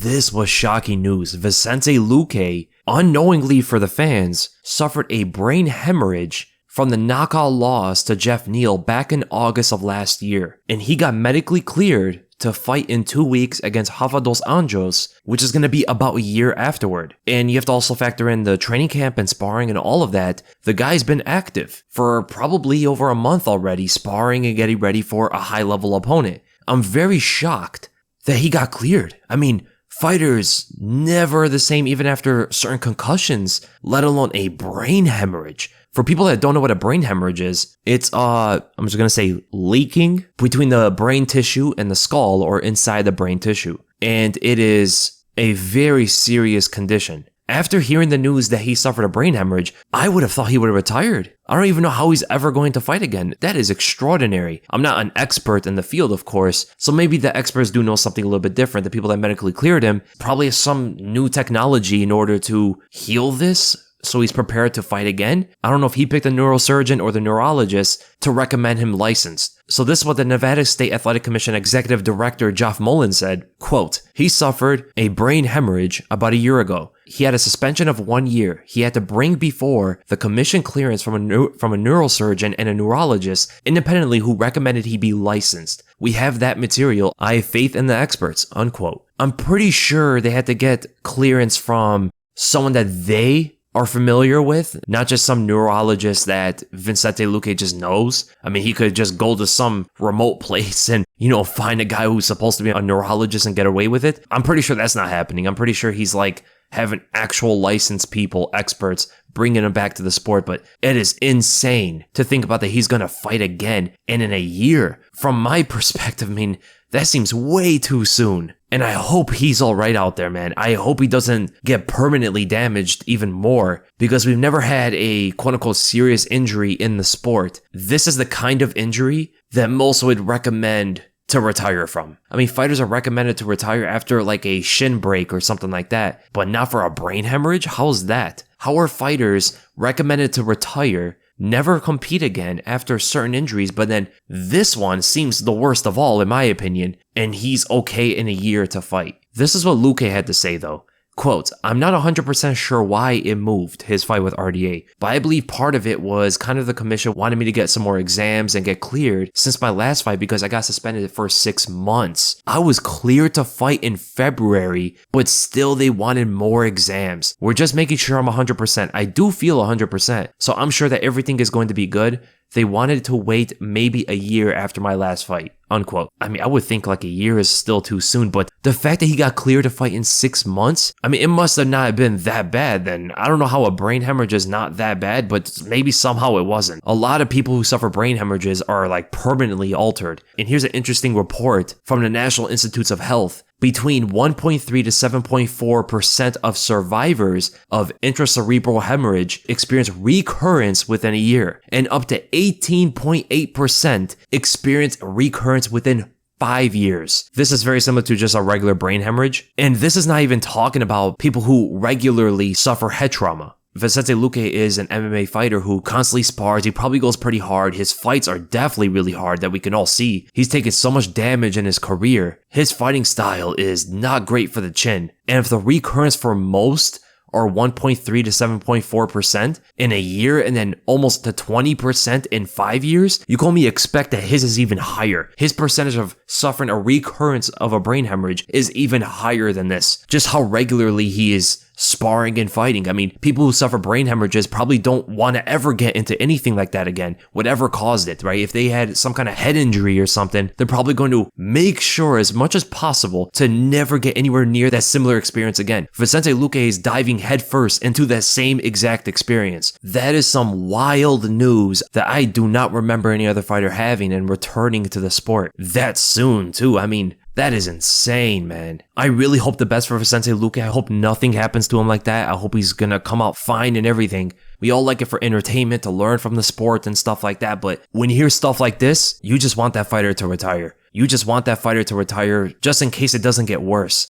this was shocking news. Vicente Luque, unknowingly for the fans, suffered a brain hemorrhage from the knockout loss to Geoff Neal back in August of last year. And he got medically cleared to fight in 2 weeks against Rafa dos Anjos, which is going to be about a year afterward. And you have to also factor in the training camp and sparring and all of that. The guy's been active for probably over a month already, sparring and getting ready for a high-level opponent. I'm very shocked that he got cleared. I mean, fighters never the same even after certain concussions, let alone a brain hemorrhage. For people that don't know what a brain hemorrhage is, it's, I'm just going to say leaking between the brain tissue and the skull or inside the brain tissue. And it is a very serious condition. After hearing the news that he suffered a brain hemorrhage, I would have thought he would have retired. I don't even know how he's ever going to fight again. That is extraordinary. I'm not an expert in the field, of course, so maybe the experts do know something a little bit different. The people that medically cleared him probably have some new technology in order to heal this, so he's prepared to fight again. I don't know if he picked the neurosurgeon or the neurologist to recommend him licensed. So this is what the Nevada State Athletic Commission Executive Director Geoff Mullen said, quote, he suffered a brain hemorrhage about a year ago. He had a suspension of 1 year. He had to bring before the commission clearance from a neurosurgeon and a neurologist independently who recommended he be licensed. We have that material. I have faith in the experts, unquote. I'm pretty sure they had to get clearance from someone that they are familiar with, not just some neurologist that Vicente Luque just knows. I mean, he could just go to some remote place and, find a guy who's supposed to be a neurologist and get away with it. I'm pretty sure that's not happening. I'm pretty sure he's like having actual licensed people, experts, bringing him back to the sport. But it is insane to think about that he's going to fight again and in a year. From my perspective, I mean, that seems way too soon. And I hope he's all right out there, man. I hope he doesn't get permanently damaged even more because we've never had a quote-unquote serious injury in the sport. This is the kind of injury that most would recommend to retire from. I mean, fighters are recommended to retire after like a shin break or something like that, but not for a brain hemorrhage? How's that? How are fighters recommended to retire, never compete again after certain injuries, but then this one seems the worst of all in my opinion, and he's okay in a year to fight? This is what Luque had to say though. Quote, I'm not 100% sure why it moved, his fight with RDA, but I believe part of it was kind of the commission wanted me to get some more exams and get cleared since my last fight because I got suspended for 6 months. I was cleared to fight in February, but still they wanted more exams. We're just making sure I'm 100%. I do feel 100%, so I'm sure that everything is going to be good. They wanted to wait maybe a year after my last fight, unquote. I mean, I would think like a year is still too soon, but the fact that he got cleared to fight in 6 months, I mean, it must have not been that bad then. I don't know how a brain hemorrhage is not that bad, but maybe somehow it wasn't. A lot of people who suffer brain hemorrhages are like permanently altered. And here's an interesting report from the National Institutes of Health. Between 1.3 to 7.4% of survivors of intracerebral hemorrhage experience recurrence within a year, and up to 18.8% experience recurrence within 5 years. This is very similar to just a regular brain hemorrhage. And this is not even talking about people who regularly suffer head trauma. Vicente Luque is an MMA fighter who constantly spars. He probably goes pretty hard. His fights are definitely really hard that we can all see. He's taken so much damage in his career. His fighting style is not great for the chin. And if the recurrence for most are 1.3 to 7.4% in a year and then almost to 20% in 5 years, you can only expect that his is even higher. His percentage of suffering a recurrence of a brain hemorrhage is even higher than this. Just how regularly he is sparring and fighting. I mean, people who suffer brain hemorrhages probably don't want to ever get into anything like that again, whatever caused it, right? If they had some kind of head injury or something, they're probably going to make sure as much as possible to never get anywhere near that similar experience again. Vicente Luque is diving headfirst into that same exact experience. That is some wild news that I do not remember any other fighter having and returning to the sport that soon too. I mean, that is insane, man. I really hope the best for Vicente Luque. I hope nothing happens to him like that. I hope he's gonna come out fine and everything. We all like it for entertainment, to learn from the sport and stuff like that, but when you hear stuff like this, you just want that fighter to retire. You just want that fighter to retire just in case it doesn't get worse.